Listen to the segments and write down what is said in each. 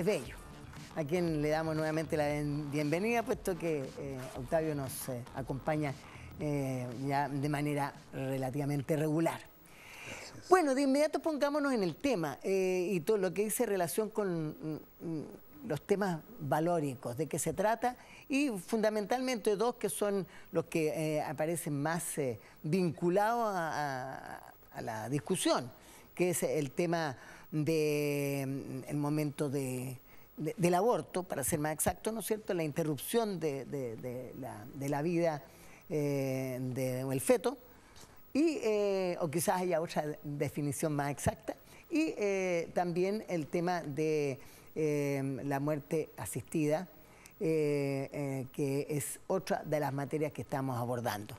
Bello, a quien le damos nuevamente la bienvenida, puesto que Octavio nos acompaña ya de manera relativamente regular. Gracias. Bueno, de inmediato pongámonos en el tema y todo lo que dice relación con los temas valóricos, de qué se trata, y fundamentalmente dos que son los que aparecen más vinculados a la discusión, que es el tema del momento del aborto, para ser más exacto, ¿no es cierto?, la interrupción de la vida del feto, y, o quizás haya otra definición más exacta, y también el tema de la muerte asistida, que es otra de las materias que estamos abordando.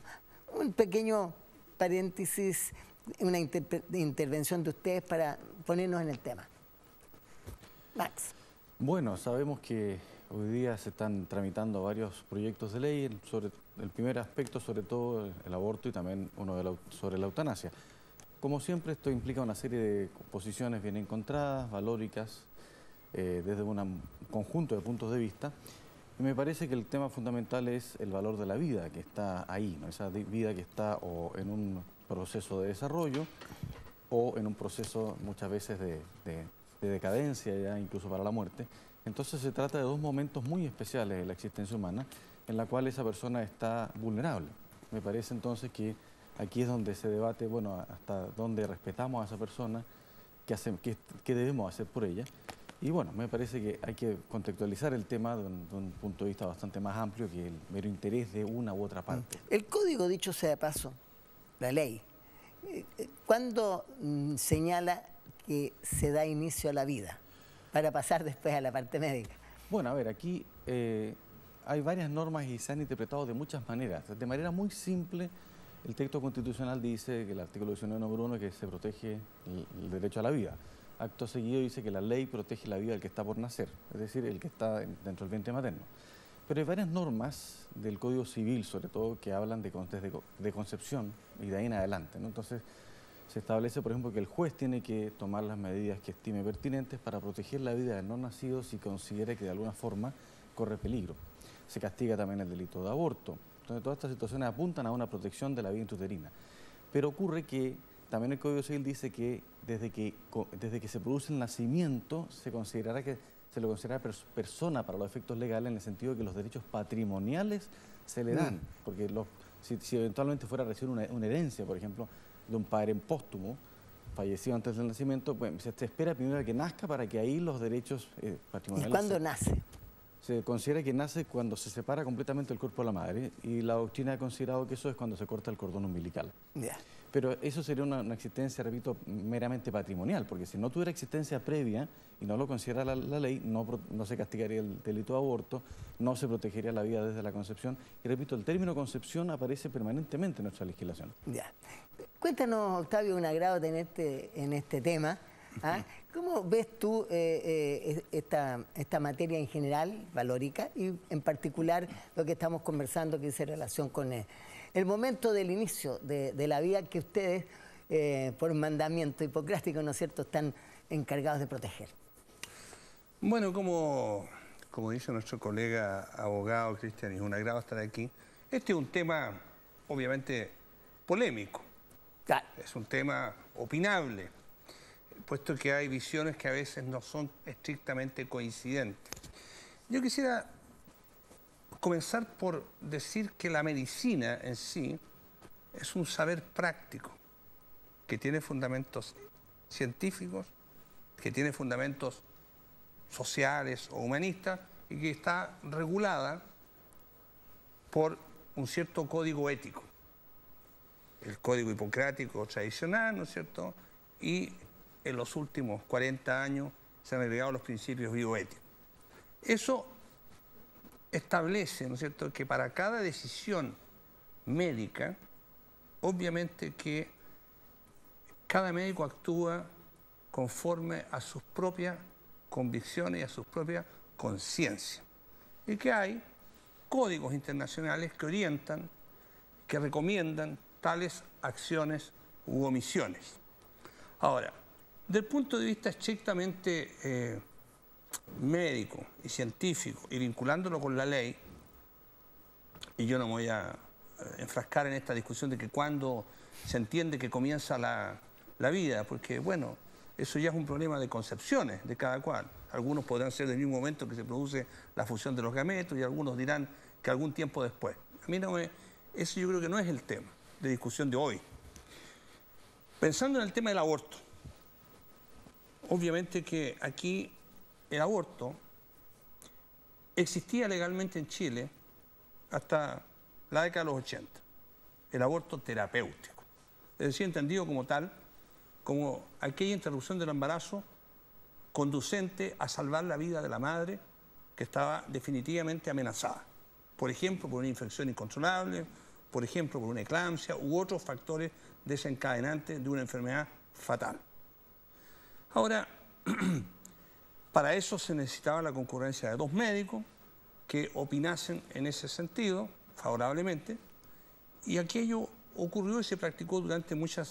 Un pequeño paréntesis, una intervención de ustedes para ponernos en el tema. Max. Bueno, sabemos que hoy día se están tramitando varios proyectos de ley sobre el primer aspecto, sobre todo el aborto, y también uno sobre la eutanasia. Como siempre, esto implica una serie de posiciones bien encontradas, valóricas, desde un conjunto de puntos de vista. Y me parece que el tema fundamental es el valor de la vida que está ahí, ¿no? Esa vida que está o en un proceso de desarrollo o en un proceso muchas veces de decadencia, ya incluso para la muerte. Entonces se trata de dos momentos muy especiales de la existencia humana en la cual esa persona está vulnerable. Me parece entonces que aquí es donde se debate, bueno, hasta dónde respetamos a esa persona, qué debemos hacer por ella. Y bueno, me parece que hay que contextualizar el tema de un punto de vista bastante más amplio que el mero interés de una u otra parte. El código, dicho sea de paso, la ley, ¿cuándo señala que se da inicio a la vida para pasar después a la parte médica? Bueno, a ver, aquí hay varias normas y se han interpretado de muchas maneras. De manera muy simple, el texto constitucional dice que el artículo 19, número 1, que se protege el derecho a la vida. Acto seguido dice que la ley protege la vida del que está por nacer, es decir, el que está dentro del vientre materno. Pero hay varias normas del Código Civil, sobre todo, que hablan de concepción y de ahí en adelante, ¿no? Entonces, se establece, por ejemplo, que el juez tiene que tomar las medidas que estime pertinentes para proteger la vida del no nacido si considere que de alguna forma corre peligro. Se castiga también el delito de aborto. Entonces, todas estas situaciones apuntan a una protección de la vida intrauterina. Pero ocurre que también el Código Civil dice que desde que se produce el nacimiento se le considera persona para los efectos legales, en el sentido de que los derechos patrimoniales se le dan. Porque si eventualmente fuera a recibir una herencia, por ejemplo, de un padre en póstumo, fallecido antes del nacimiento, pues se espera primero a que nazca para que ahí los derechos patrimoniales... ¿Y cuándo nace? Se considera que nace cuando se separa completamente el cuerpo de la madre, y la doctrina ha considerado que eso es cuando se corta el cordón umbilical. Yeah. Pero eso sería una existencia, repito, meramente patrimonial, porque si no tuviera existencia previa y no lo considera la ley, no se castigaría el delito de aborto, no se protegería la vida desde la concepción. Y repito, el término concepción aparece permanentemente en nuestra legislación. Ya. Cuéntanos, Octavio, un agrado tenerte en este tema. ¿Ah? ¿Cómo ves tú esta materia en general, valórica, y en particular lo que estamos conversando, que dice relación con el momento del inicio de la vida que ustedes, por mandamiento hipocrático, ¿no es cierto?, están encargados de proteger? Bueno, como dice nuestro colega abogado Cristian, es un agrado estar aquí. Este es un tema, obviamente, polémico. Claro. Es un tema opinable, puesto que hay visiones que a veces no son estrictamente coincidentes. Yo quisiera comenzar por decir que la medicina en sí es un saber práctico, que tiene fundamentos científicos, que tiene fundamentos sociales o humanistas, y que está regulada por un cierto código ético. El código hipocrático tradicional, ¿no es cierto?, y en los últimos 40 años se han agregado los principios bioéticos. Eso establece, ¿no es cierto?, que para cada decisión médica, obviamente que cada médico actúa conforme a sus propias convicciones y a su propia conciencia. Y que hay códigos internacionales que orientan, que recomiendan tales acciones u omisiones. Ahora, del punto de vista estrictamente médico y científico y vinculándolo con la ley, y yo no me voy a enfrascar en esta discusión de que cuándo se entiende que comienza la vida, porque bueno, eso ya es un problema de concepciones de cada cual. Algunos podrán ser del mismo momento que se produce la fusión de los gametos y algunos dirán que algún tiempo después. A mí eso yo creo que no es el tema de discusión de hoy. Pensando en el tema del aborto, obviamente que aquí el aborto existía legalmente en Chile hasta la década de los 80, el aborto terapéutico, es decir, entendido como tal, como aquella interrupción del embarazo conducente a salvar la vida de la madre que estaba definitivamente amenazada, por ejemplo, por una infección incontrolable, por ejemplo, por una eclampsia u otros factores desencadenantes de una enfermedad fatal. Ahora, para eso se necesitaba la concurrencia de dos médicos que opinasen en ese sentido, favorablemente, y aquello ocurrió y se practicó durante mucho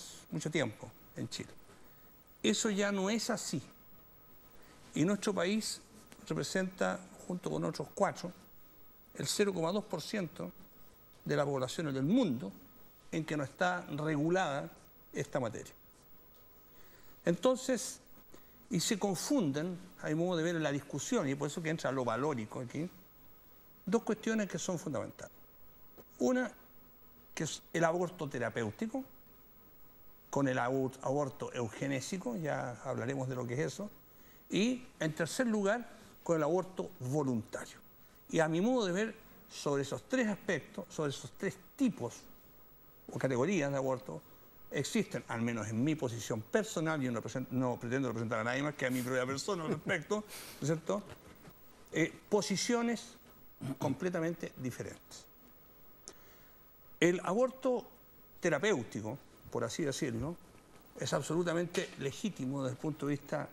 tiempo en Chile. Eso ya no es así. Y nuestro país representa, junto con otros 4, el 0,2% de la población del mundo en que no está regulada esta materia. Entonces, y se confunden, hay modo de ver en la discusión, y por eso que entra lo valórico aquí, dos cuestiones que son fundamentales. Una, que es el aborto terapéutico, con el aborto eugenésico, ya hablaremos de lo que es eso, y en tercer lugar, con el aborto voluntario. Y a mi modo de ver, sobre esos tres aspectos, sobre esos tres tipos o categorías de aborto, existen, al menos en mi posición personal, yo no pretendo representar a nadie más que a mi propia persona al respecto, ¿no es cierto?, posiciones completamente diferentes. El aborto terapéutico, por así decirlo, es absolutamente legítimo desde el punto de vista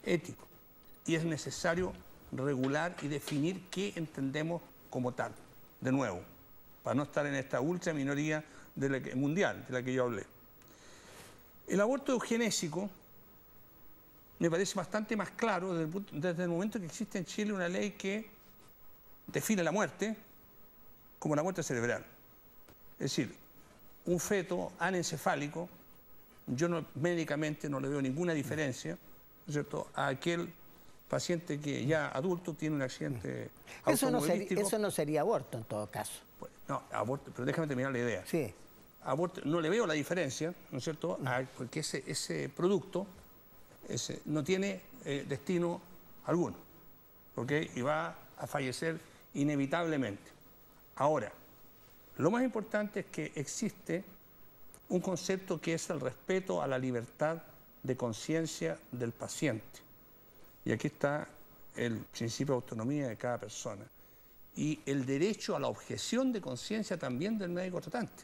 ético y es necesario regular y definir qué entendemos como tal, de nuevo, para no estar en esta ultra minoría mundial de la que yo hablé. El aborto eugenésico me parece bastante más claro desde el momento que existe en Chile una ley que define la muerte como la muerte cerebral. Es decir, un feto anencefálico, yo médicamente no le veo ninguna diferencia, ¿no es cierto?, a aquel paciente que ya adulto tiene un accidente automovilístico. Eso no sería aborto en todo caso. Pues, no, aborto, pero déjame terminar la idea. Sí. Aborto, no le veo la diferencia, ¿no es cierto?, porque ese producto no tiene destino alguno, ¿ok? Y va a fallecer inevitablemente. Ahora, lo más importante es que existe un concepto que es el respeto a la libertad de conciencia del paciente. Y aquí está el principio de autonomía de cada persona. Y el derecho a la objeción de conciencia también del médico tratante,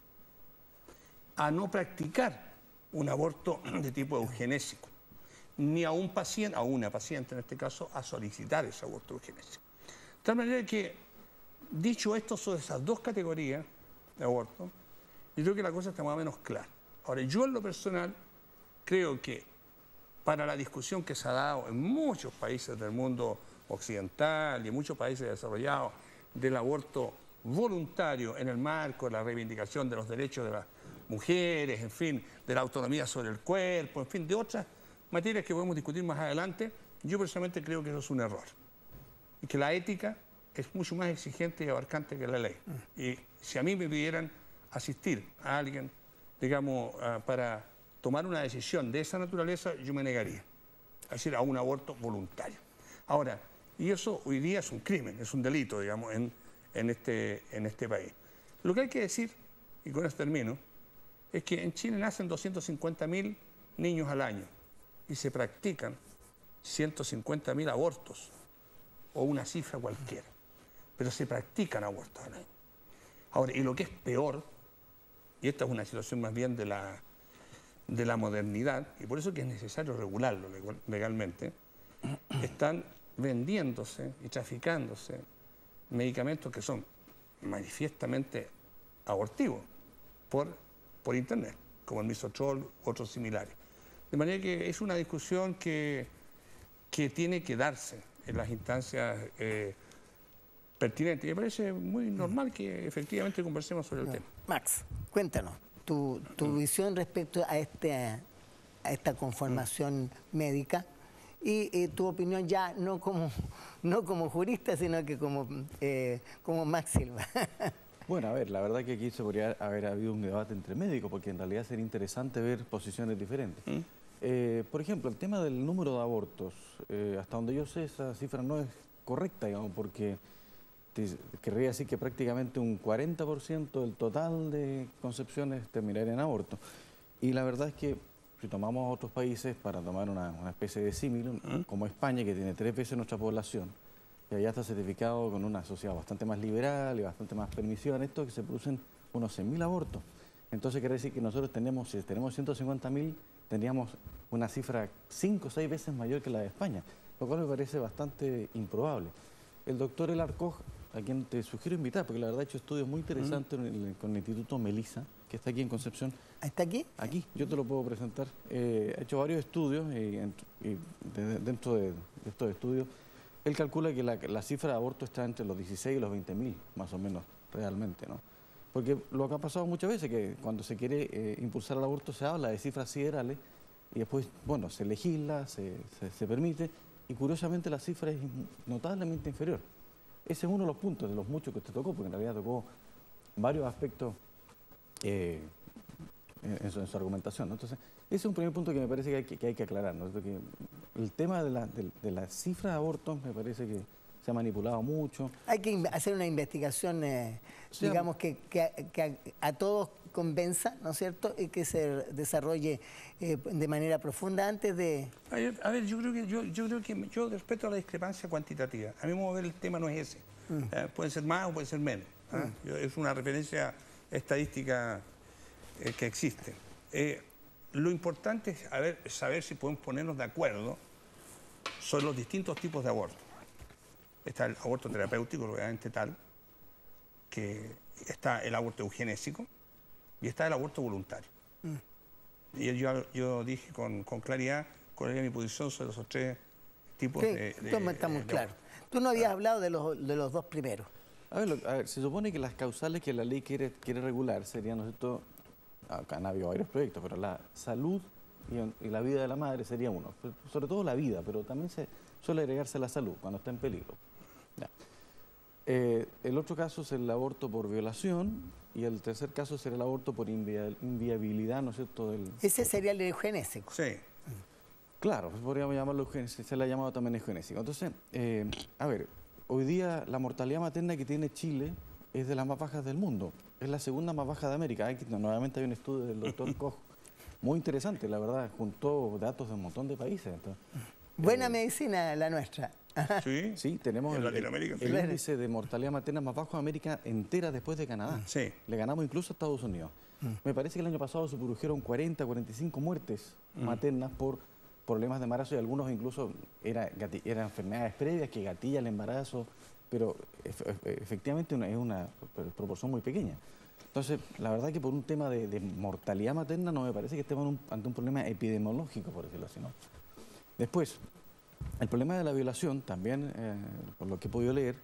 a no practicar un aborto de tipo eugenésico, ni a un paciente, a una paciente en este caso, a solicitar ese aborto eugenésico. De tal manera que, dicho esto sobre esas dos categorías de aborto, yo creo que la cosa está más o menos clara. Ahora, yo en lo personal creo que para la discusión que se ha dado en muchos países del mundo occidental y en muchos países desarrollados del aborto voluntario en el marco de la reivindicación de los derechos de las mujeres, en fin, de la autonomía sobre el cuerpo, en fin, de otras materias que podemos discutir más adelante, yo personalmente creo que eso es un error. Y que la ética es mucho más exigente y abarcante que la ley. Y si a mí me pidieran asistir a alguien, digamos, para tomar una decisión de esa naturaleza, yo me negaría. Es decir, a un aborto voluntario. Ahora, y eso hoy día es un crimen, es un delito, digamos, en este país. Lo que hay que decir, y con esto termino, es que en Chile nacen 250.000 niños al año y se practican 150.000 abortos o una cifra cualquiera, pero se practican abortos al año. Ahora, y lo que es peor, y esta es una situación más bien de la modernidad, y por eso que es necesario regularlo legalmente, están vendiéndose y traficándose medicamentos que son manifiestamente abortivos por internet, como el misoprostol u otros similares. De manera que es una discusión que tiene que darse en las instancias pertinentes. Me parece muy normal que efectivamente conversemos sobre el tema. Max, cuéntanos tu visión respecto a esta conformación médica y tu opinión ya no como jurista, sino que como Max Silva. Bueno, a ver, la verdad que aquí se podría haber habido un debate entre médicos, porque en realidad sería interesante ver posiciones diferentes. Por ejemplo, el tema del número de abortos, hasta donde yo sé, esa cifra no es correcta, digamos, porque querría decir que prácticamente un 40% del total de concepciones terminaría en aborto. Y la verdad es que si tomamos otros países, para tomar una especie de símil, como España, que tiene 3 veces nuestra población, y allá está certificado con una sociedad bastante más liberal y bastante más permisiva en esto, que se producen unos 100.000 abortos. Entonces quiere decir que nosotros si tenemos 150.000, tendríamos una cifra 5 o 6 veces mayor que la de España, lo cual me parece bastante improbable. El doctor Elarcoj, a quien te sugiero invitar, porque la verdad ha hecho estudios muy interesantes con el Instituto Melissa, que está aquí en Concepción. ¿Está aquí? Aquí, yo te lo puedo presentar. Ha hecho varios estudios y dentro de estos estudios, él calcula que la cifra de aborto está entre los 16 y los 20.000, más o menos, realmente, ¿no? Porque lo que ha pasado muchas veces, que cuando se quiere impulsar el aborto se habla de cifras siderales y después, bueno, se legisla, se permite, y curiosamente la cifra es notablemente inferior. Ese es uno de los puntos, de los muchos que te tocó, porque en realidad tocó varios aspectos en su argumentación, ¿no? Entonces, ese es un primer punto que me parece que hay que aclarar, ¿no? Que el tema de la cifra de abortos me parece que se ha manipulado mucho. Hay que hacer una investigación, digamos, que a todos convenza, ¿no es cierto?, y que se desarrolle de manera profunda antes de... A ver, yo creo que yo respeto la discrepancia cuantitativa. A mí me ver el tema no es ese. Puede ser más o puede ser menos. Es una referencia estadística que existe. Lo importante es saber si podemos ponernos de acuerdo sobre los distintos tipos de aborto. Está el aborto terapéutico, obviamente tal, que está el aborto eugenésico y está el aborto voluntario. Y yo dije con claridad cuál era mi posición sobre esos 3 tipos de está muy claro. Tú no habías hablado de los 2 primeros. A ver, se supone que las causales que la ley quiere regular serían, ¿no es cierto? Acá han habido varios proyectos, pero la salud y la vida de la madre sería uno. Sobre todo la vida, pero también se suele agregarse la salud cuando está en peligro. Ya. El otro caso es el aborto por violación y el tercer caso será el aborto por inviabilidad, ¿no es cierto? Ese sería el eugenésico. Sí. Claro, podríamos llamarlo eugenésico, se le ha llamado también eugenésico. Entonces, a ver, hoy día la mortalidad materna que tiene Chile es de las más bajas del mundo. Es la segunda más baja de América. Aquí nuevamente hay un estudio del doctor Koch, muy interesante, la verdad, juntó datos de un montón de países. Entonces, buena medicina la nuestra. Sí, tenemos el índice de mortalidad materna más bajo de América entera después de Canadá. Sí. Le ganamos incluso a Estados Unidos. Me parece que el año pasado se produjeron 40, 45 muertes maternas por problemas de embarazo y algunos incluso eran enfermedades previas que gatillan el embarazo, pero efectivamente es una proporción muy pequeña. Entonces, la verdad que por un tema de mortalidad materna no me parece que estemos ante un problema epidemiológico, por decirlo así, ¿no? Después, el problema de la violación, también, por lo que he podido leer,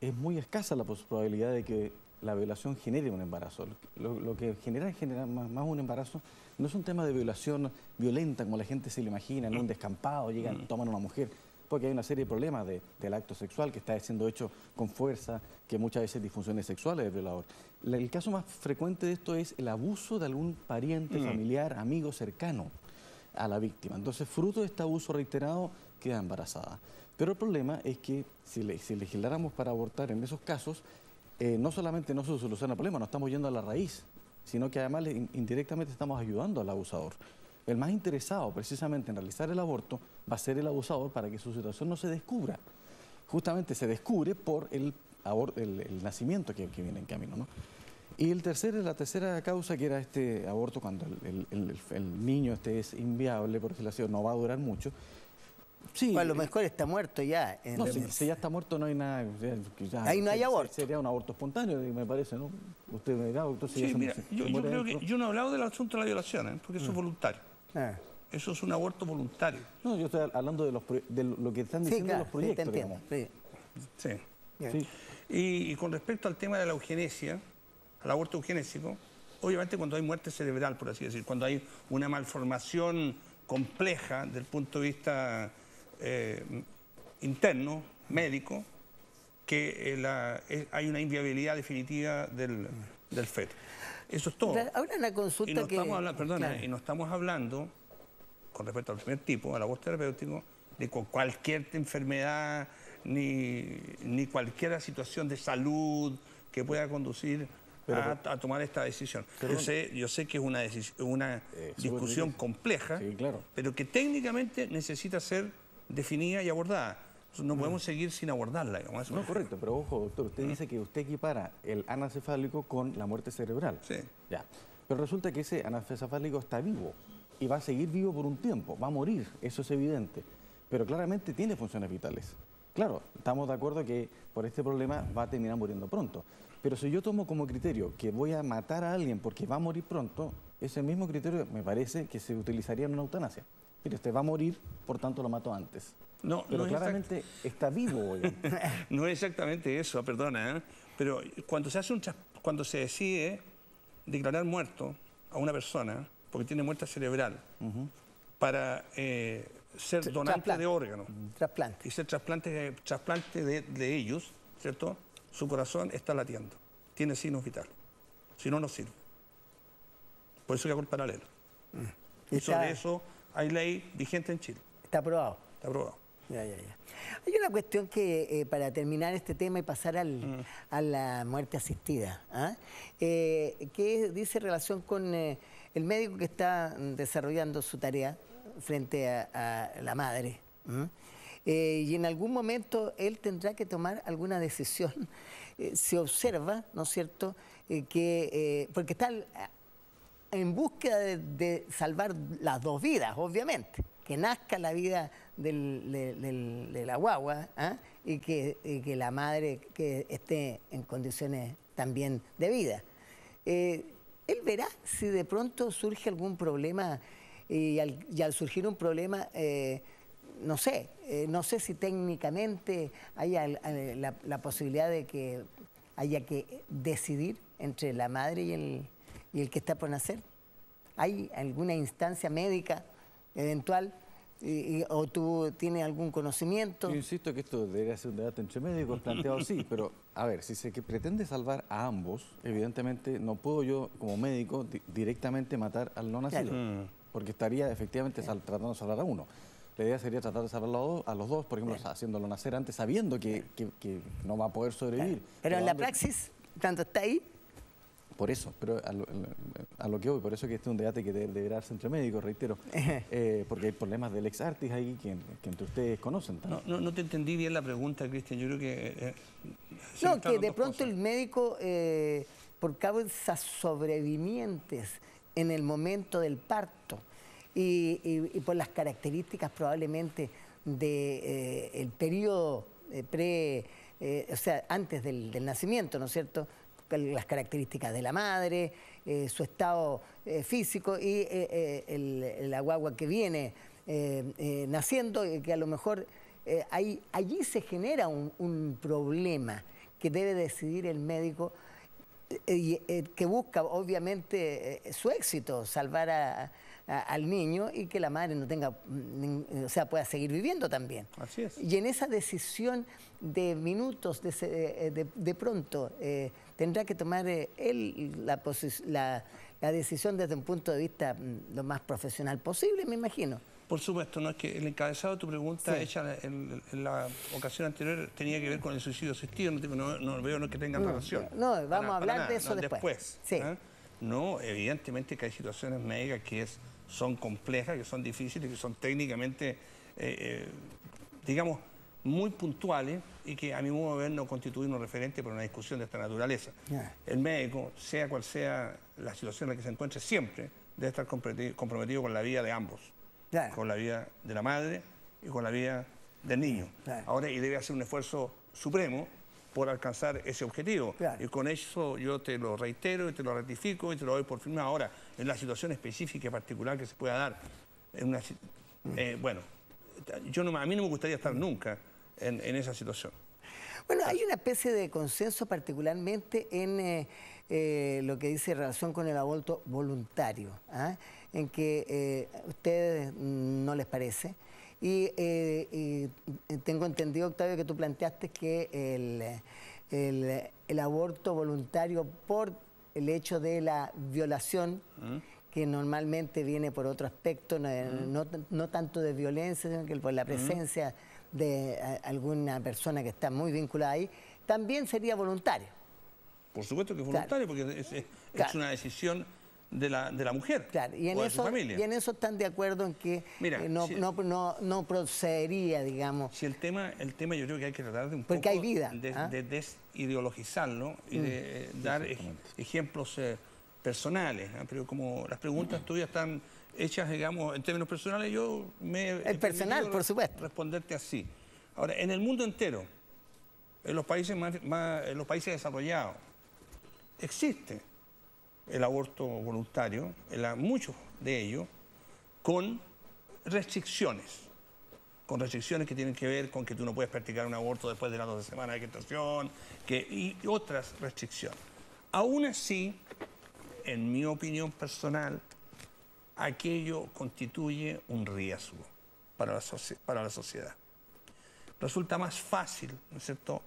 es muy escasa la probabilidad de que la violación genere un embarazo. Lo que genera más un embarazo no es un tema de violación violenta, como la gente se le imagina, en un descampado, llegan, toman a una mujer, porque hay una serie de problemas del acto sexual que está siendo hecho con fuerza, que muchas veces disfunciones sexuales del violador. El caso más frecuente de esto es el abuso de algún pariente, familiar, amigo cercano a la víctima. Entonces, fruto de este abuso reiterado, queda embarazada. Pero el problema es que si legisláramos para abortar en esos casos, no solamente no se soluciona el problema, no estamos yendo a la raíz, sino que además indirectamente estamos ayudando al abusador. El más interesado precisamente en realizar el aborto va a ser el abusador para que su situación no se descubra. Justamente se descubre por el nacimiento que viene en camino, ¿no? Y la tercera causa, que era este aborto cuando el niño es inviable, por decirlo así, no va a durar mucho. Sí, bueno, a lo mejor está muerto ya. No, si ya está muerto no hay nada. Ahí no hay aborto. Sería un aborto espontáneo, me parece, ¿no? Usted me dirá, doctor, sí, mira, yo creo que yo no he hablado del asunto de la violación, porque eso es voluntario. Eso es un aborto voluntario. No, yo estoy hablando de, de lo que están diciendo los proyectos. Sí, te entiendo. Sí. Sí. Y con respecto al tema de la eugenesia, al aborto eugenésico, obviamente cuando hay muerte cerebral, por así decir, cuando hay una malformación compleja desde el punto de vista interno, médico, que hay una inviabilidad definitiva del feto. Eso es todo. Ahora una consulta y no estamos hablando, con respecto al primer tipo, al aborto terapéutico, de cualquier enfermedad ni cualquier situación de salud que pueda conducir a tomar esta decisión. Yo sé que es una discusión compleja, sí, claro, pero que técnicamente necesita ser definida y abordada. No podemos seguir sin abordarla. Digamos. No, correcto, pero ojo, doctor, usted dice que usted equipara el anencefálico con la muerte cerebral. Sí. Ya. Pero resulta que ese anencefálico está vivo y va a seguir vivo por un tiempo, va a morir, eso es evidente. Pero claramente tiene funciones vitales. Claro, estamos de acuerdo que por este problema va a terminar muriendo pronto. Pero si yo tomo como criterio que voy a matar a alguien porque va a morir pronto, ese mismo criterio me parece que se utilizaría en una eutanasia. Mire, usted va a morir, por tanto lo mato antes. Pero claramente está vivo. No es exactamente eso, perdona, pero cuando se decide declarar muerto a una persona porque tiene muerte cerebral para ser donante de órganos y ser trasplante de ellos, ¿cierto? Su corazón está latiendo, tiene signos vitales, si no, no sirve. Por eso hay aborto paralelo. Y sobre eso hay ley vigente en Chile. Está aprobado. Está aprobado. Ya. Hay una cuestión que, para terminar este tema y pasar a la muerte asistida, que dice relación con el médico que está desarrollando su tarea frente a la madre. Y en algún momento él tendrá que tomar alguna decisión. Se observa, ¿no es cierto?, porque está en búsqueda de salvar las dos vidas, obviamente. Que nazca la vida de la guagua y que la madre que esté en condiciones también de vida. Él verá si de pronto surge algún problema y al surgir un problema, no sé si técnicamente haya la posibilidad de que haya que decidir entre la madre y el que está por nacer. ¿Hay alguna instancia médica eventual o tú tienes algún conocimiento? Yo insisto que esto debería ser un debate entre médicos planteado, sí, pero a ver, si se pretende salvar a ambos, evidentemente no puedo yo como médico directamente matar al no nacido, porque estaría efectivamente tratando de salvar a uno. La idea sería tratar de salvar a los dos, por ejemplo, haciéndolo nacer antes, sabiendo que no va a poder sobrevivir. Pero en la praxis, tanto está ahí. Por eso, pero a lo que voy, por eso que este es un debate que deberá darse entre médicos, reitero, porque hay problemas del ex artis ahí que entre ustedes conocen también. No te entendí bien la pregunta, Cristian, yo creo que... no, que de pronto el médico, por causas sobrevivientes en el momento del parto y por las características probablemente del periodo o sea, antes del nacimiento, ¿no es cierto?, las características de la madre, su estado físico y la guagua que viene naciendo, que a lo mejor allí se genera un problema que debe decidir el médico que busca obviamente su éxito, salvar al niño y que la madre no tenga, o sea, pueda seguir viviendo también. Así es. Y en esa decisión de minutos, de pronto, tendrá que tomar él la decisión desde un punto de vista lo más profesional posible, me imagino. Por supuesto, no es que el encabezado de tu pregunta hecha en la ocasión anterior tenía que ver con el suicidio asistido, no veo que tengan relación. No, vamos a hablar de eso después. Sí. No, evidentemente que hay situaciones médicas que son complejas, que son difíciles, que son técnicamente, digamos, muy puntuales y que a mi modo de ver no constituyen un referente para una discusión de esta naturaleza. El médico, sea cual sea la situación en la que se encuentre, siempre debe estar comprometido con la vida de ambos. Con la vida de la madre y con la vida del niño. Ahora, y debe hacer un esfuerzo supremo por alcanzar ese objetivo. Y con eso yo te lo reitero y te lo ratifico y te lo doy por firmado. Ahora, en la situación específica y particular que se pueda dar bueno, a mí no me gustaría estar nunca en esa situación. Bueno, hay una especie de consenso particularmente en lo que dice relación con el aborto voluntario, ¿ah? En que a ustedes no les parece. Y tengo entendido, Octavio, que tú planteaste que el aborto voluntario por el hecho de la violación, que normalmente viene por otro aspecto, no tanto de violencia, sino que por la presencia de alguna persona que está muy vinculada ahí, también sería voluntario. Por supuesto que es voluntario, porque es una decisión de la mujer, claro, y en o de eso, su familia. Y en eso están de acuerdo en que no procedería, digamos. Si el tema yo creo que hay que tratar de porque hay vida, de desideologizarlo y de dar ejemplos personales, ¿eh? Pero como las preguntas tuyas están hechas, digamos, en términos personales, yo el personal, por supuesto, responderte así. Ahora, en el mundo entero, en los países en los países desarrollados, existe el aborto voluntario, muchos de ellos, con restricciones que tienen que ver con que tú no puedes practicar un aborto después de las 12 semanas de gestación, y otras restricciones. Aún así, en mi opinión personal, aquello constituye un riesgo para la sociedad. Resulta más fácil, ¿no es cierto?,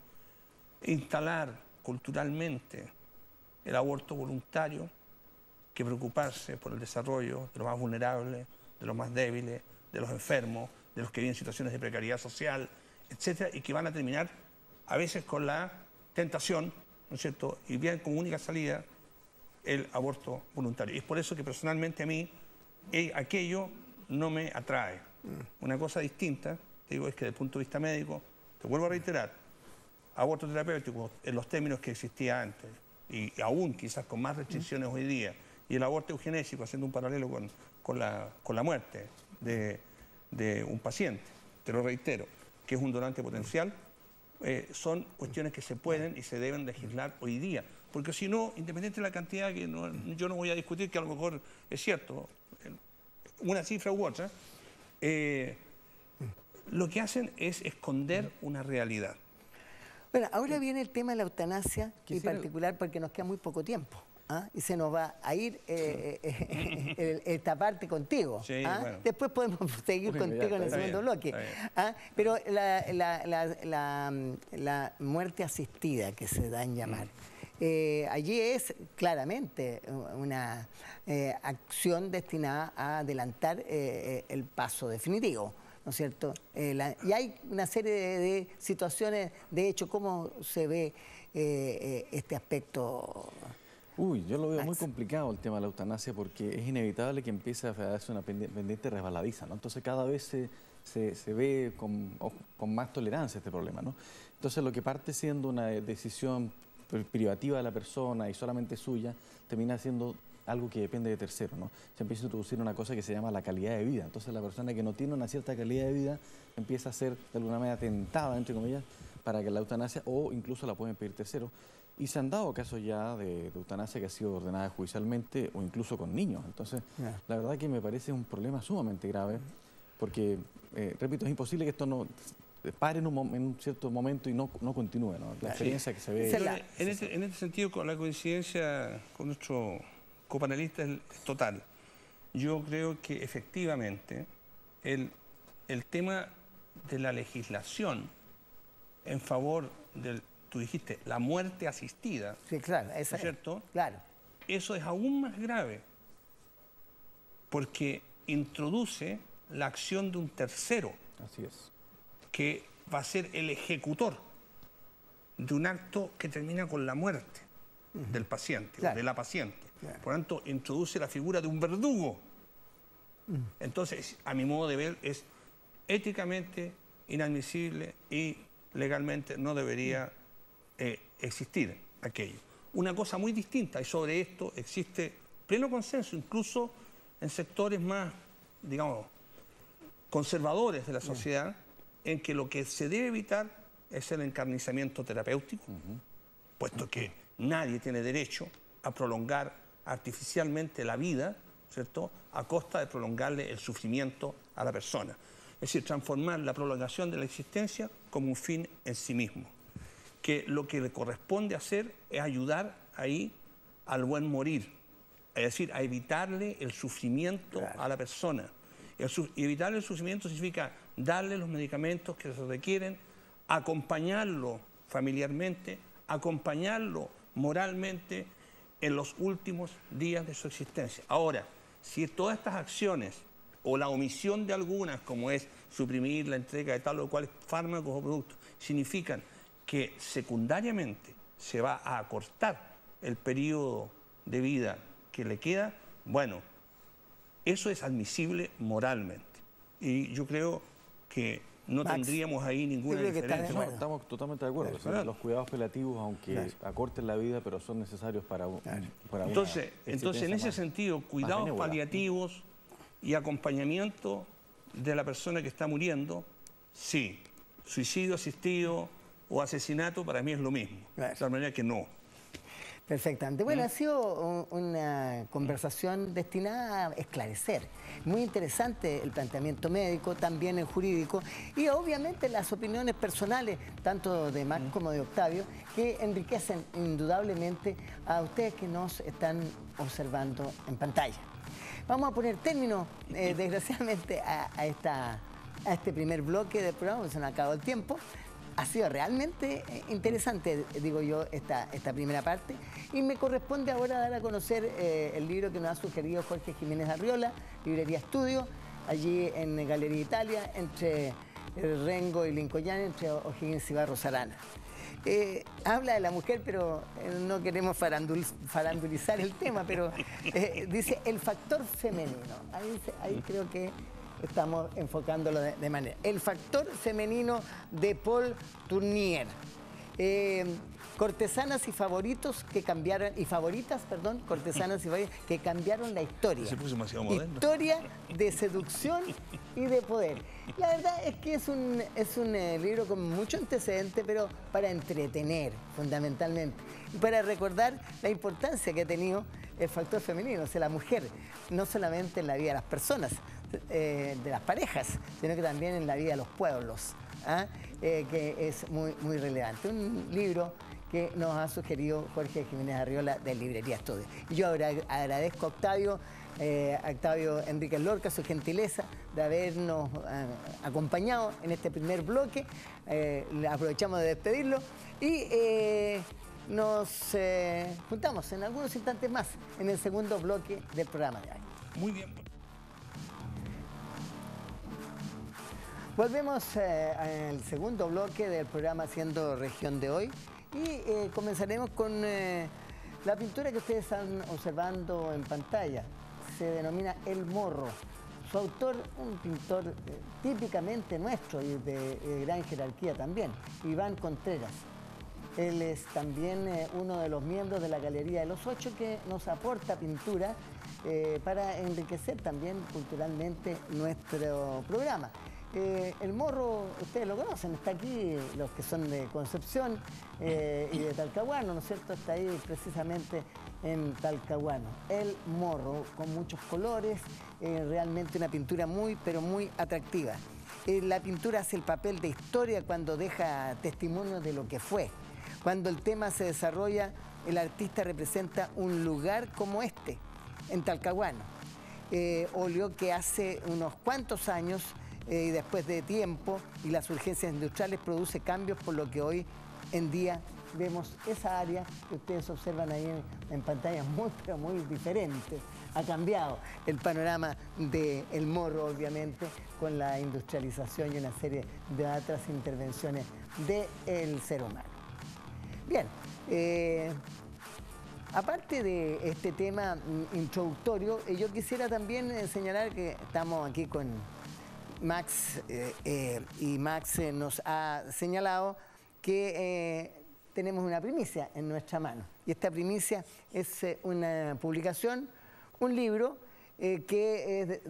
instalar culturalmente el aborto voluntario que preocuparse por el desarrollo de los más vulnerables, de los más débiles, de los enfermos, de los que viven en situaciones de precariedad social, etcétera, y que van a terminar a veces con la tentación, ¿no es cierto?, y bien como única salida el aborto voluntario. Y es por eso que personalmente a mí aquello no me atrae. Una cosa distinta, te digo, es que desde el punto de vista médico, te vuelvo a reiterar, aborto terapéutico en los términos que existía antes, y aún quizás con más restricciones hoy día, y el aborto eugenésico, haciendo un paralelo con la muerte de un paciente, te lo reitero, que es un donante potencial, son cuestiones que se pueden y se deben legislar hoy día. Porque si no, independiente de la cantidad, que yo no voy a discutir, que a lo mejor es cierto, una cifra u otra, lo que hacen es esconder una realidad. Bueno, ahora viene el tema de la eutanasia, en particular porque nos queda muy poco tiempo. Y se nos va a ir esta parte contigo. Sí, bueno. Después podemos seguir contigo en el segundo bloque. Pero la muerte asistida, que se da en llamar, allí es claramente una acción destinada a adelantar el paso definitivo, ¿no es cierto? Y hay una serie de situaciones, de hecho, ¿cómo se ve este aspecto? Yo lo veo muy complicado el tema de la eutanasia, porque es inevitable que empiece a darse una pendiente resbaladiza, ¿no? Entonces cada vez se ve con más tolerancia este problema, ¿no? Entonces lo que parte siendo una decisión privativa de la persona y solamente suya, termina siendo algo que depende de terceros, ¿no? Se empieza a introducir una cosa que se llama la calidad de vida. Entonces la persona que no tiene una cierta calidad de vida empieza a ser de alguna manera tentada, entre comillas, para que la eutanasia, o incluso la pueden pedir terceros. Y se han dado casos ya de eutanasia que ha sido ordenada judicialmente o incluso con niños. Entonces, la verdad que me parece un problema sumamente grave, porque, repito, es imposible que esto no pare en un cierto momento y no continúe, ¿no? La experiencia que se ve... En este sentido, con la coincidencia con nuestro copanelista es total. Yo creo que efectivamente el tema de la legislación en favor del, tú dijiste, la muerte asistida, sí, claro, ¿no es cierto? Claro. Eso es aún más grave, porque introduce la acción de un tercero. Así es. Que va a ser el ejecutor de un acto que termina con la muerte del paciente, o de la paciente. Por lo tanto, introduce la figura de un verdugo. Entonces, a mi modo de ver, es éticamente inadmisible y legalmente no debería existir aquello. Una cosa muy distinta, y sobre esto existe pleno consenso, incluso en sectores más, digamos, conservadores de la sociedad, en que lo que se debe evitar es el encarnizamiento terapéutico, puesto que nadie tiene derecho a prolongar artificialmente la vida ¿cierto?, a costa de prolongarle el sufrimiento a la persona. Es decir, transformar la prolongación de la existencia como un fin en sí mismo. Que lo que le corresponde hacer es ayudar ahí al buen morir, es decir, a evitarle el sufrimiento a la persona. Y evitarle el sufrimiento significa darle los medicamentos que se requieren, acompañarlo familiarmente, acompañarlo moralmente en los últimos días de su existencia. Ahora, si todas estas acciones o la omisión de algunas, como es suprimir la entrega de tal o cual fármacos o productos, significan que secundariamente se va a acortar el periodo de vida que le queda, bueno, eso es admisible moralmente. Y yo creo que no tendríamos ahí ninguna diferencia. No, estamos totalmente de acuerdo. Sí, los cuidados paliativos, aunque acorten la vida, pero son necesarios para entonces, en ese sentido, cuidados paliativos y acompañamiento de la persona que está muriendo, sí. Suicidio asistido o asesinato para mí es lo mismo. De tal manera que no. Perfectamente. Bueno, ha sido una conversación destinada a esclarecer. Muy interesante el planteamiento médico, también el jurídico y obviamente las opiniones personales, tanto de Max como de Octavio, que enriquecen indudablemente a ustedes que nos están observando en pantalla. Vamos a poner término, desgraciadamente, a este primer bloque del programa, porque se nos acabó el tiempo. Ha sido realmente interesante, digo yo, esta primera parte. Y me corresponde ahora dar a conocer el libro que nos ha sugerido Jorge Jiménez Arriola, Librería Estudio, allí en Galería Italia, entre Rengo y Lincoln, entre O'Higgins y Barros Arana. Habla de la mujer, pero no queremos farandulizar el tema, pero dice el factor femenino. Ahí creo que estamos enfocándolo de manera. El factor femenino de Paul Tournier. Cortesanas y favoritos que cambiaron, cortesanas y favoritos que cambiaron la historia. Se puso demasiado moderno. Historia de seducción y de poder. La verdad es que es un libro con mucho antecedente, pero para entretener, fundamentalmente. Y para recordar la importancia que ha tenido el factor femenino, o sea, la mujer, no solamente en la vida de las personas, de las parejas, sino que también en la vida de los pueblos, que es muy relevante. Un libro que nos ha sugerido Jorge Jiménez Arriola de Librería Estudio. Yo agradezco a Octavio Enríquez Lorca su gentileza de habernos acompañado en este primer bloque. Aprovechamos de despedirlo y nos juntamos en algunos instantes más en el segundo bloque del programa de hoy. Muy bien. Volvemos al segundo bloque del programa Haciendo Región de hoy y comenzaremos con la pintura que ustedes están observando en pantalla. Se denomina El Morro. Su autor, un pintor típicamente nuestro y de gran jerarquía también, Iván Contreras. Él es también uno de los miembros de la Galería de los Ocho que nos aporta pintura para enriquecer también culturalmente nuestro programa. El Morro, ustedes lo conocen, está aquí, los que son de Concepción y de Talcahuano, ¿no es cierto? Está ahí precisamente en Talcahuano. El Morro, con muchos colores, realmente una pintura pero muy atractiva. La pintura hace el papel de historia cuando deja testimonio de lo que fue. Cuando el tema se desarrolla, el artista representa un lugar como este, en Talcahuano. Óleo que hace unos cuantos años y después de tiempo y las urgencias industriales produce cambios, por lo que hoy en día vemos esa área que ustedes observan ahí en pantalla pero muy diferente. Ha cambiado el panorama del Morro, obviamente, con la industrialización y una serie de otras intervenciones del ser humano. Bien, aparte de este tema introductorio, yo quisiera también señalar que estamos aquí con Max y Max nos ha señalado que tenemos una primicia en nuestra mano. Y esta primicia es una publicación, un libro que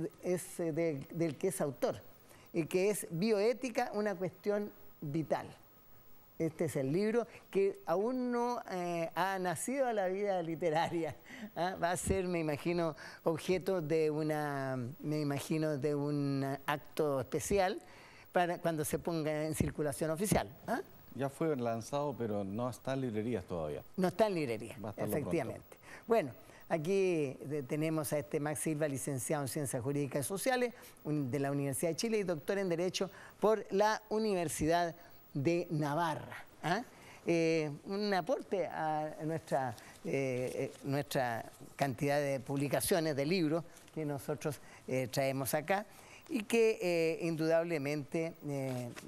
del que es autor, que es Bioética, una cuestión vital. Este es el libro que aún no ha nacido a la vida literaria. Va a ser, me imagino, objeto de un acto especial para cuando se ponga en circulación oficial. Ya fue lanzado, pero no está en librerías todavía. No está en librerías, Va a estarlo efectivamente. Bueno, aquí tenemos a Max Silva, licenciado en Ciencias Jurídicas y Sociales de la Universidad de Chile y doctor en Derecho por la Universidad de Navarra. Un aporte a nuestra cantidad de publicaciones, de libros que nosotros traemos acá y que indudablemente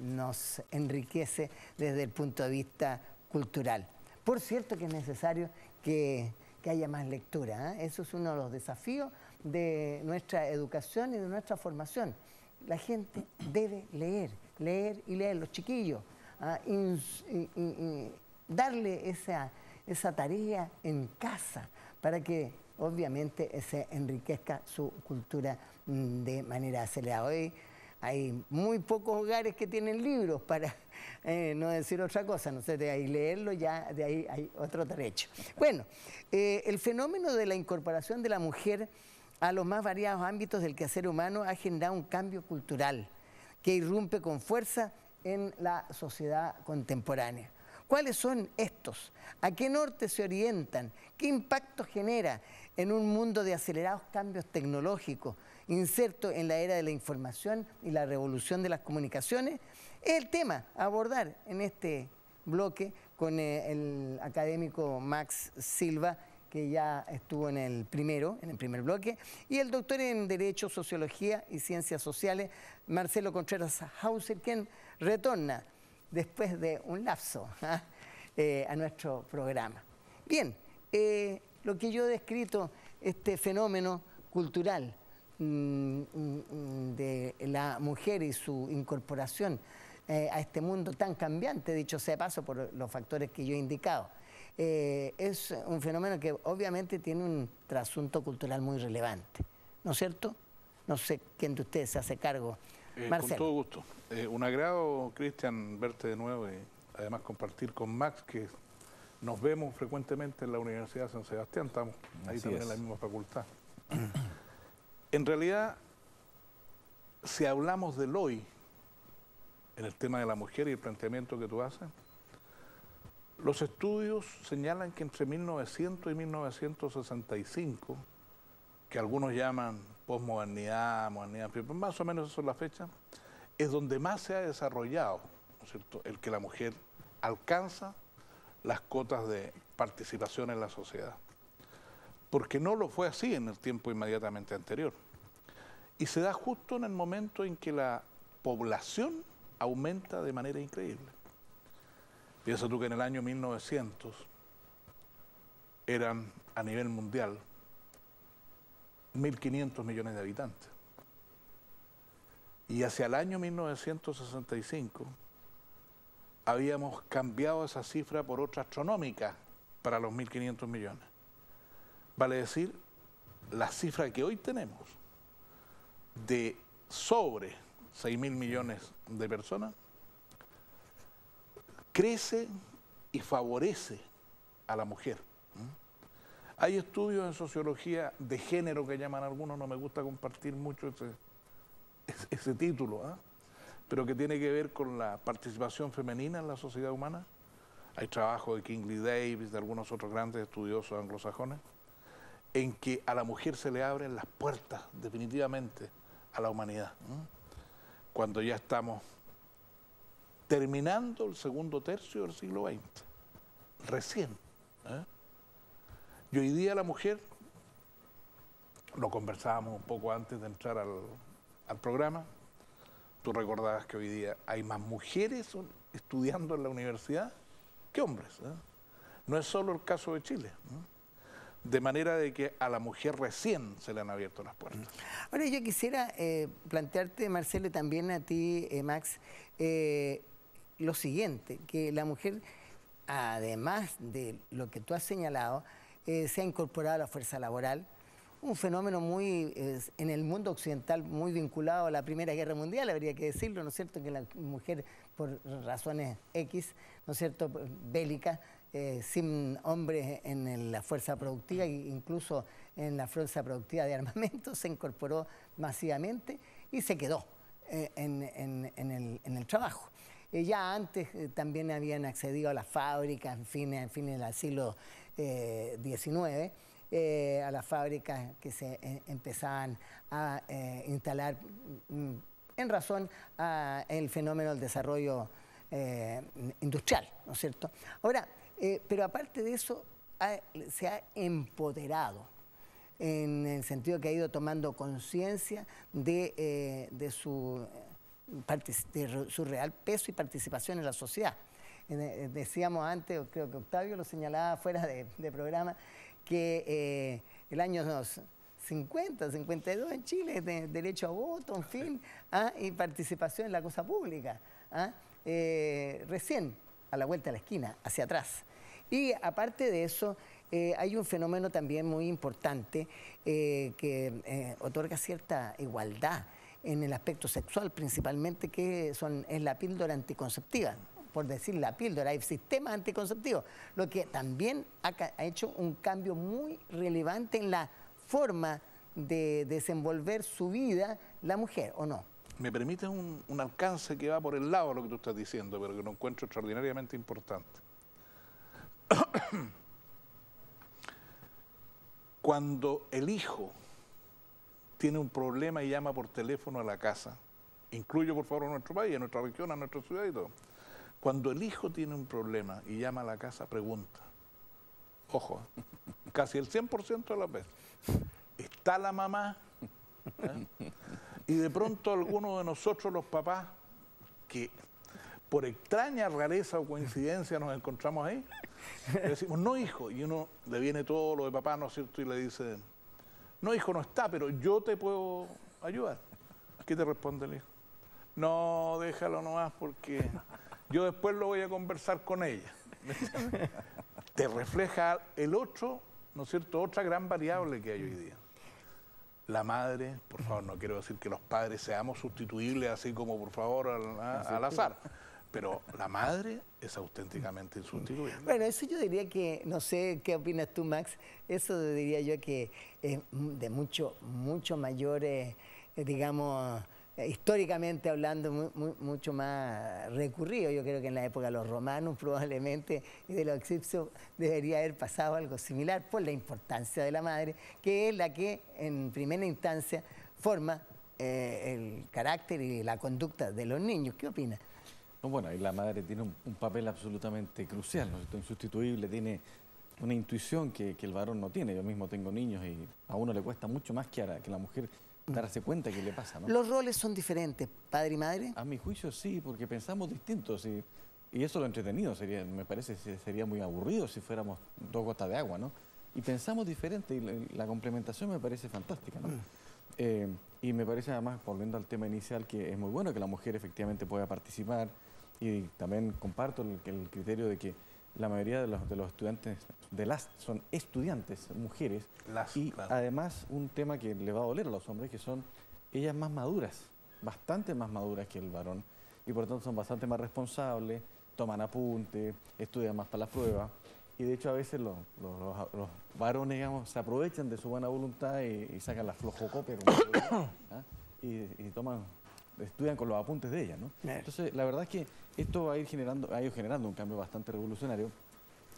nos enriquece desde el punto de vista cultural. Por cierto que es necesario que haya más lectura. Eso es uno de los desafíos de nuestra educación y de nuestra formación. La gente debe leer y leer, los chiquillos. Darle esa tarea en casa para que obviamente se enriquezca su cultura de manera acelerada. Hoy hay muy pocos hogares que tienen libros, para no decir otra cosa, no sé, de ahí leerlo ya, de ahí hay otro derecho. Bueno, el fenómeno de la incorporación de la mujer a los más variados ámbitos del quehacer humano ha generado un cambio cultural que irrumpe con fuerza en la sociedad contemporánea. ¿Cuáles son estos? ¿A qué norte se orientan? ¿Qué impacto genera en un mundo de acelerados cambios tecnológicos, inserto en la era de la información y la revolución de las comunicaciones? Es el tema a abordar en este bloque con el académico Max Silva, que ya estuvo en el primer bloque, y el doctor en Derecho, Sociología y Ciencias Sociales, Marcelo Contreras Hauser, quien retorna después de un lapso a nuestro programa. Bien, lo que yo he descrito, este fenómeno cultural de la mujer y su incorporación a este mundo tan cambiante, dicho sea de paso por los factores que yo he indicado, es un fenómeno que obviamente tiene un trasunto cultural muy relevante, ¿no es cierto? No sé quién de ustedes se hace cargo. Marcelo. Con todo gusto. Un agrado, Cristian, verte de nuevo y además compartir con Max, que nos vemos frecuentemente en la Universidad de San Sebastián, estamos ahí también en la misma facultad. En realidad, si hablamos del hoy, en el tema de la mujer y el planteamiento que tú haces, los estudios señalan que entre 1900 y 1965, que algunos llaman posmodernidad, modernidad, más o menos eso es la fecha, es donde más se ha desarrollado, ¿no es cierto?, el que la mujer alcanza las cotas de participación en la sociedad. Porque no lo fue así en el tiempo inmediatamente anterior. Y se da justo en el momento en que la población aumenta de manera increíble. Piensa tú que en el año 1900 eran a nivel mundial 1.500 millones de habitantes. Y hacia el año 1965 habíamos cambiado esa cifra por otra astronómica para los 1.500 millones. Vale decir, la cifra que hoy tenemos de sobre 6.000 millones de personas crece y favorece a la mujer. Hay estudios en sociología de género que llaman algunos, no me gusta compartir mucho ese título, pero que tiene que ver con la participación femenina en la sociedad humana. Hay trabajo de Kingley Davis, de algunos otros grandes estudiosos anglosajones, en que a la mujer se le abren las puertas definitivamente a la humanidad, cuando ya estamos terminando el segundo tercio del siglo XX, recién. Y hoy día la mujer, lo conversábamos un poco antes de entrar al programa, tú recordabas que hoy día hay más mujeres estudiando en la universidad que hombres. No es solo el caso de Chile. De manera de que a la mujer recién se le han abierto las puertas. Ahora yo quisiera plantearte, Marcelo, y también a ti, Max, lo siguiente, que la mujer, además de lo que tú has señalado, se ha incorporado a la fuerza laboral, un fenómeno muy, en el mundo occidental, muy vinculado a la Primera Guerra Mundial, habría que decirlo, ¿no es cierto?, que la mujer por razones X, ¿no es cierto?, bélicas, sin hombres en la fuerza productiva, incluso en la fuerza productiva de armamento, se incorporó masivamente y se quedó en el trabajo. Ya antes también habían accedido a las fábricas, en fines del siglo XIX, a las fábricas que se empezaban a instalar en razón al fenómeno del desarrollo industrial, ¿no es cierto? Ahora, pero aparte de eso, se ha empoderado en el sentido que ha ido tomando conciencia de su real peso y participación en la sociedad. Decíamos antes, creo que Octavio lo señalaba fuera de programa, que el año 50, 52 en Chile, derecho a voto, en fin, y participación en la cosa pública. Recién, a la vuelta de la esquina, hacia atrás. Y aparte de eso, hay un fenómeno también muy importante que otorga cierta igualdad en el aspecto sexual, principalmente, que es la píldora anticonceptiva. Por decir la píldora, hay sistemas anticonceptivos, lo que también ha hecho un cambio muy relevante en la forma de desenvolver su vida la mujer, ¿o no? Me permite un alcance que va por el lado de lo que tú estás diciendo, pero que lo encuentro extraordinariamente importante. Cuando el hijo tiene un problema y llama por teléfono a la casa, incluyo por favor a nuestro país, a nuestra región, a nuestra ciudad y todo. Cuando el hijo tiene un problema y llama a la casa, pregunta. Ojo, casi el 100% de las veces. ¿Está la mamá? Y de pronto alguno de nosotros, los papás, que por extraña rareza o coincidencia nos encontramos ahí, le decimos, no hijo, y uno le viene todo lo de papá, ¿no es cierto? Y le dice, no hijo, no está, pero yo te puedo ayudar. ¿Qué te responde el hijo? No, déjalo nomás porque yo después lo voy a conversar con ella. Te refleja el otro, ¿no es cierto?, otra gran variable que hay hoy día. La madre, por favor, no quiero decir que los padres seamos sustituibles así como por favor al azar, pero la madre es auténticamente insustituible. Bueno, eso yo diría que, no sé qué opinas tú, Max, eso diría yo que es de mucho mayor, digamos, históricamente hablando, mucho más recurrido. Yo creo que en la época de los romanos probablemente y de los egipcios debería haber pasado algo similar por la importancia de la madre, que es la que en primera instancia forma el carácter y la conducta de los niños. ¿Qué opinas? No, bueno, y la madre tiene un papel absolutamente crucial, ¿no? Insustituible, tiene una intuición que el varón no tiene. Yo mismo tengo niños y a uno le cuesta mucho más que a la mujer darse cuenta que le pasa, ¿no? ¿Los roles son diferentes, padre y madre? A mi juicio sí, porque pensamos distintos y eso lo entretenido me parece sería muy aburrido si fuéramos dos gotas de agua, ¿no? Y pensamos diferente y la complementación me parece fantástica, ¿no? Y me parece además, volviendo al tema inicial, que es muy bueno que la mujer efectivamente pueda participar y también comparto el criterio de que la mayoría de los estudiantes son estudiantes, mujeres, claro. Además un tema que le va a doler a los hombres, que son ellas más maduras, bastante más maduras que el varón, y por tanto son bastante más responsables, toman apunte, estudian más para la prueba, y de hecho a veces los varones, digamos, se aprovechan de su buena voluntad y sacan la flojocopia, como se dice, y estudian con los apuntes de ellas, ¿no? Entonces, la verdad es que esto ha ido generando un cambio bastante revolucionario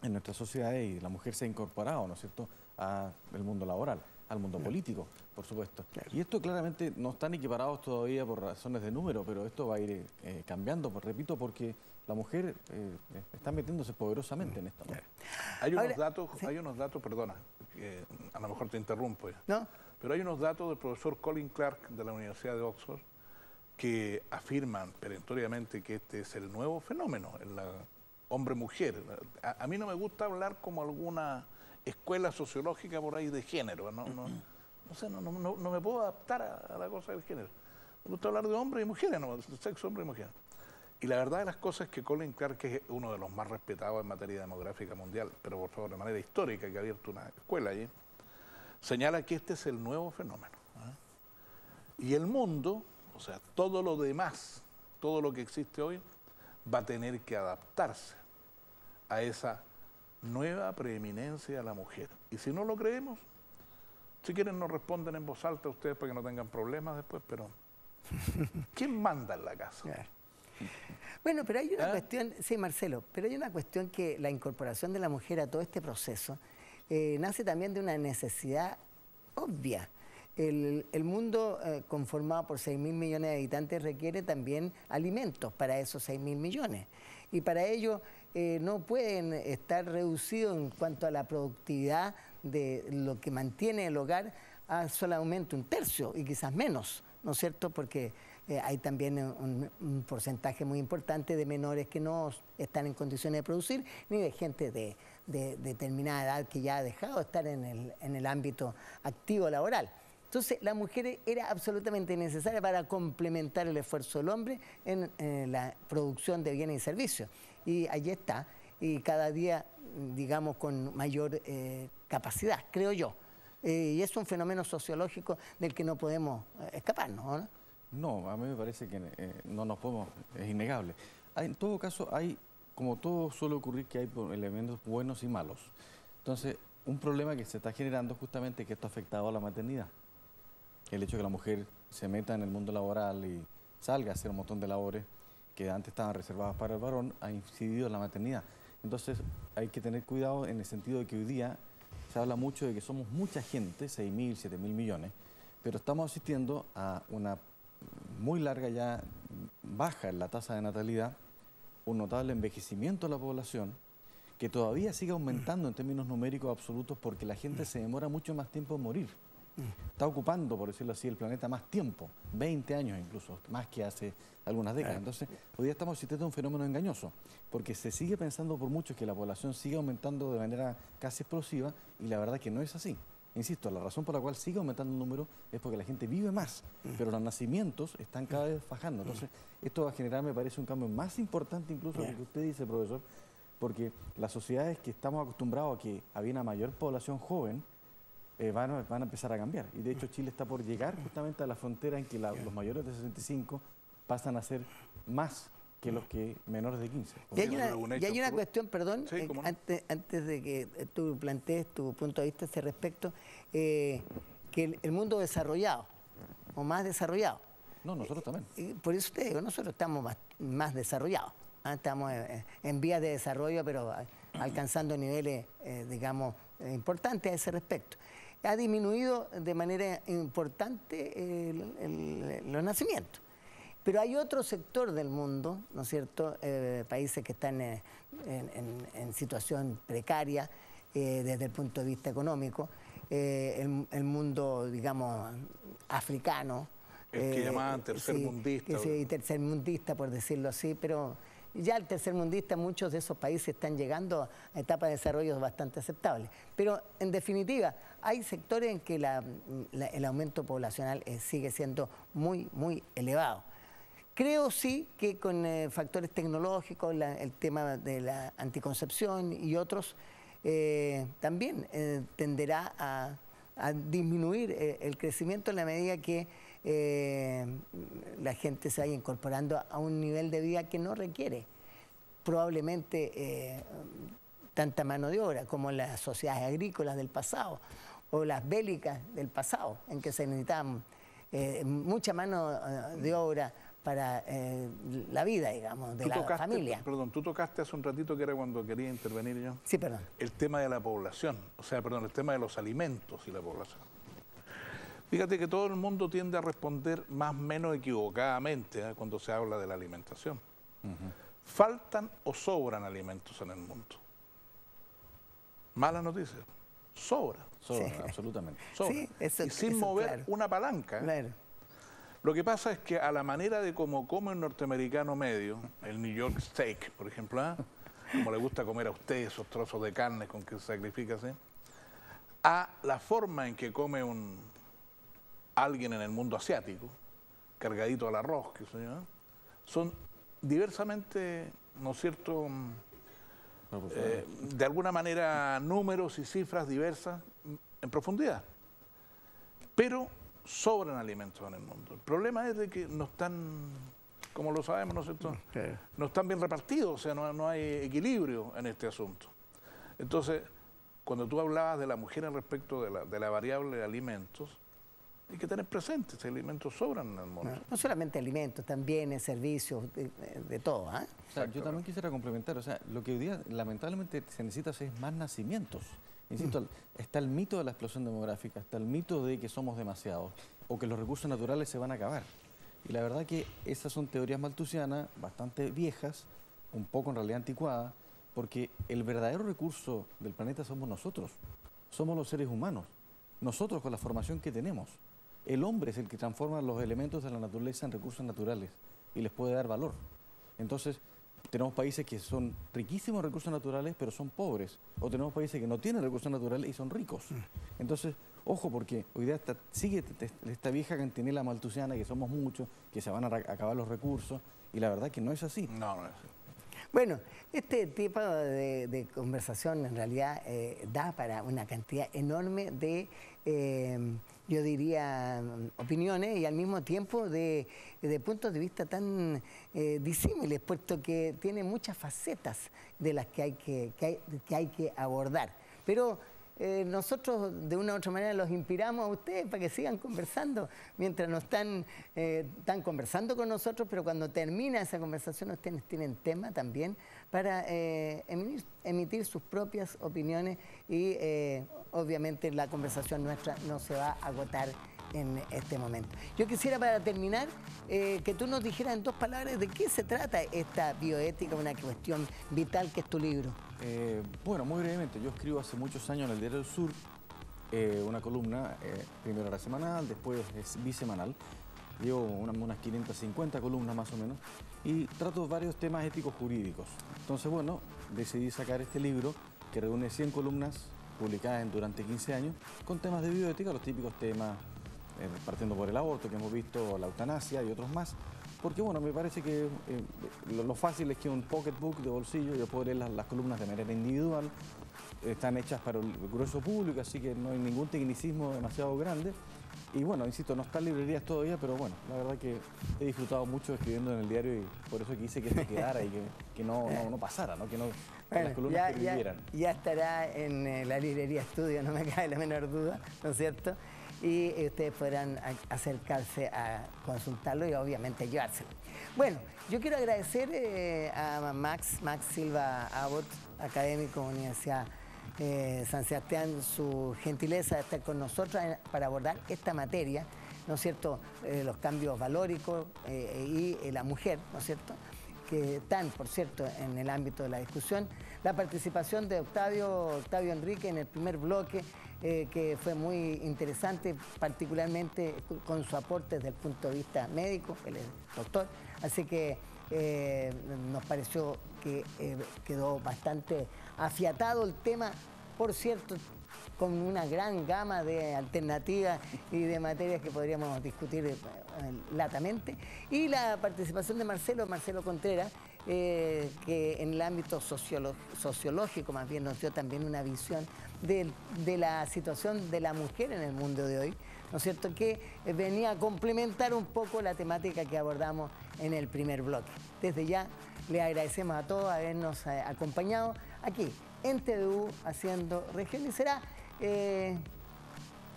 en nuestra sociedad y la mujer se ha incorporado, ¿no es cierto?, al mundo laboral, al mundo político, por supuesto. Y esto claramente no están equiparados todavía por razones de número, pero esto va a ir cambiando, repito, porque la mujer está metiéndose poderosamente en esto, ¿no? Hay unos datos, perdona, que a lo mejor te interrumpo ya, ¿no? Pero hay unos datos del profesor Colin Clark de la Universidad de Oxford que afirman perentoriamente que este es el nuevo fenómeno, el hombre-mujer. A mí no me gusta hablar como alguna escuela sociológica por ahí de género, no me puedo adaptar a la cosa del género. Me gusta hablar de hombres y mujeres, no, de sexo hombre y mujer. Y la verdad de las cosas es que Colin Clark, que es uno de los más respetados en materia demográfica mundial, pero por favor de manera histórica, que ha abierto una escuela allí, señala que este es el nuevo fenómeno. Y el mundo, o sea, todo lo demás, todo lo que existe hoy, va a tener que adaptarse a esa nueva preeminencia de la mujer. Y si no lo creemos, si quieren nos responden en voz alta ustedes para que no tengan problemas después, pero ¿quién manda en la casa? Claro. Bueno, pero hay una cuestión, sí, Marcelo, pero hay una cuestión que la incorporación de la mujer a todo este proceso nace también de una necesidad obvia. El mundo conformado por 6.000 millones de habitantes requiere también alimentos para esos 6.000 millones. Y para ello no pueden estar reducidos en cuanto a la productividad de lo que mantiene el hogar a solamente un tercio y quizás menos, ¿no es cierto? Porque hay también un porcentaje muy importante de menores que no están en condiciones de producir, ni de gente de determinada edad que ya ha dejado de estar en el ámbito activo laboral. Entonces, la mujer era absolutamente necesaria para complementar el esfuerzo del hombre en la producción de bienes y servicios. Y allí está, y cada día, digamos, con mayor capacidad, creo yo. Y es un fenómeno sociológico del que no podemos escaparnos, ¿no? No, a mí me parece que no nos podemos, es innegable. En todo caso, hay, como todo suele ocurrir, que hay elementos buenos y malos. Entonces, un problema que se está generando justamente es que esto ha afectado a la maternidad. El hecho de que la mujer se meta en el mundo laboral y salga a hacer un montón de labores que antes estaban reservadas para el varón, ha incidido en la maternidad. Entonces, hay que tener cuidado en el sentido de que hoy día se habla mucho de que somos mucha gente, 6.000, 7.000 millones, pero estamos asistiendo a una muy larga ya baja en la tasa de natalidad, un notable envejecimiento de la población, que todavía sigue aumentando en términos numéricos absolutos porque la gente se demora mucho más tiempo en morir. Está ocupando, por decirlo así, el planeta más tiempo, 20 años incluso, más que hace algunas décadas. Entonces, hoy día estamos asistiendo a un fenómeno engañoso, porque se sigue pensando por muchos que la población sigue aumentando de manera casi explosiva, y la verdad que no es así. Insisto, la razón por la cual sigue aumentando el número es porque la gente vive más, pero los nacimientos están cada vez bajando. Entonces, esto va a generar, me parece, un cambio más importante incluso que lo que usted dice, profesor, porque las sociedades que estamos acostumbrados a que había una mayor población joven, van a empezar a cambiar. Y de hecho Chile está por llegar justamente a la frontera en que los mayores de 65 pasan a ser más que los que menores de 15. Y hay una cuestión, perdón, sí, antes de que tú plantees tu punto de vista a ese respecto, que el mundo desarrollado, o más desarrollado. No, nosotros también. Por eso te digo, nosotros estamos más desarrollados. Estamos en vías de desarrollo, pero alcanzando niveles, digamos, importantes a ese respecto. Ha disminuido de manera importante los nacimientos. Pero hay otro sector del mundo, ¿no es cierto?, países que están en situación precaria desde el punto de vista económico, el mundo, digamos, africano. El que llamaban tercermundista. Sí, tercermundista, por decirlo así, pero ya el tercermundista, muchos de esos países están llegando a etapas de desarrollo bastante aceptables. Pero, en definitiva, hay sectores en que el aumento poblacional sigue siendo muy, muy elevado. Creo sí que con factores tecnológicos, el tema de la anticoncepción y otros, también tenderá a disminuir el crecimiento en la medida que la gente se vaya incorporando a un nivel de vida que no requiere probablemente tanta mano de obra como las sociedades agrícolas del pasado o las bélicas del pasado, en que se necesitaba mucha mano de obra para la vida, digamos, de la familia. Perdón, tú tocaste hace un ratito, que era cuando quería intervenir yo. Sí, perdón. El tema de la población, el tema de los alimentos y la población. Fíjate que todo el mundo tiende a responder más o menos equivocadamente cuando se habla de la alimentación. ¿Faltan o sobran alimentos en el mundo? Mala noticia. Sobra. Sobra, sí. Absolutamente. Sobra. Sí, y sin mover claro. Una palanca. Claro. Lo que pasa es que a la manera de cómo come un norteamericano medio, el New York Steak, por ejemplo, como le gusta comer a usted esos trozos de carne con que se sacrifica, ¿sí? A la forma en que come alguien en el mundo asiático, cargadito al arroz, qué sé yo, son diversamente, ¿no es cierto?, de alguna manera números y cifras diversas en profundidad. Pero sobran alimentos en el mundo. El problema es de que no están como lo sabemos, ¿no es cierto? Claro. No están bien repartidos, o sea, no hay equilibrio en este asunto. Entonces, cuando tú hablabas de la mujer respecto de la variable de alimentos, hay que tener presente, estos alimentos sobran en el mundo. No solamente alimentos, también servicios, de todo. ¿Eh? O sea, yo también quisiera complementar, o sea, lo que hoy día lamentablemente se necesita es más nacimientos. Insisto, está el mito de la explosión demográfica, está el mito de que somos demasiados o que los recursos naturales se van a acabar. Y la verdad que esas son teorías malthusianas, bastante viejas, un poco en realidad anticuadas, porque el verdadero recurso del planeta somos nosotros, somos los seres humanos, nosotros con la formación que tenemos. El hombre es el que transforma los elementos de la naturaleza en recursos naturales y les puede dar valor. Entonces, tenemos países que son riquísimos en recursos naturales, pero son pobres. O tenemos países que no tienen recursos naturales y son ricos. Entonces, ojo, porque hoy día sigue esta vieja cantinela malthusiana que somos muchos, que se van a acabar los recursos, y la verdad que no es así. No es así. Bueno, este tipo de conversación en realidad da para una cantidad enorme de, yo diría, opiniones y al mismo tiempo de puntos de vista tan disímiles, puesto que tiene muchas facetas de las que hay que abordar. Pero nosotros de una u otra manera los inspiramos a ustedes para que sigan conversando mientras nos están conversando con nosotros, pero cuando termina esa conversación ustedes tienen tema también para emitir sus propias opiniones y obviamente la conversación nuestra no se va a agotar en este momento. Yo quisiera para terminar que tú nos dijeras en 2 palabras de qué se trata esta bioética, una cuestión vital que es tu libro. Bueno, muy brevemente, yo escribo hace muchos años en el Diario del Sur una columna, primero era semanal, después es bisemanal. Llevo unas 550 columnas más o menos y trato varios temas éticos jurídicos. Entonces, bueno, decidí sacar este libro que reúne 100 columnas publicadas durante 15 años con temas de bioética, los típicos temas partiendo por el aborto que hemos visto, la eutanasia y otros más. Porque bueno, me parece que lo fácil es que un pocketbook de bolsillo, yo puedo leer las columnas de manera individual, están hechas para el grueso público, así que no hay ningún tecnicismo demasiado grande. Y bueno, insisto, no están en librerías todavía, pero bueno, la verdad que he disfrutado mucho escribiendo en el diario y por eso quise que esto quedara y que no pasara, ¿no? Que las columnas que vivieran. Ya estará en la librería Estudio, no me cabe la menor duda, ¿no es cierto? Y ustedes podrán acercarse a consultarlo y obviamente llevárselo. Bueno, yo quiero agradecer a Max Silva Abbott, académico de la Universidad San Sebastián, su gentileza de estar con nosotros para abordar esta materia, ¿no es cierto?, los cambios valóricos y la mujer, ¿no es cierto?, que están, por cierto, en el ámbito de la discusión. La participación de Octavio Enrique en el primer bloque, que fue muy interesante, particularmente con su aporte desde el punto de vista médico, él es doctor, así que nos pareció que quedó bastante afiatado el tema, por cierto, con una gran gama de alternativas y de materias que podríamos discutir latamente. Y la participación de Marcelo Contreras, que en el ámbito sociológico más bien nos dio también una visión de la situación de la mujer en el mundo de hoy, ¿no es cierto?, que venía a complementar un poco la temática que abordamos en el primer bloque. Desde ya le agradecemos a todos habernos acompañado aquí en TVU haciendo región y será,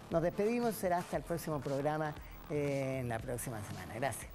nos despedimos, será hasta el próximo programa en la próxima semana. Gracias.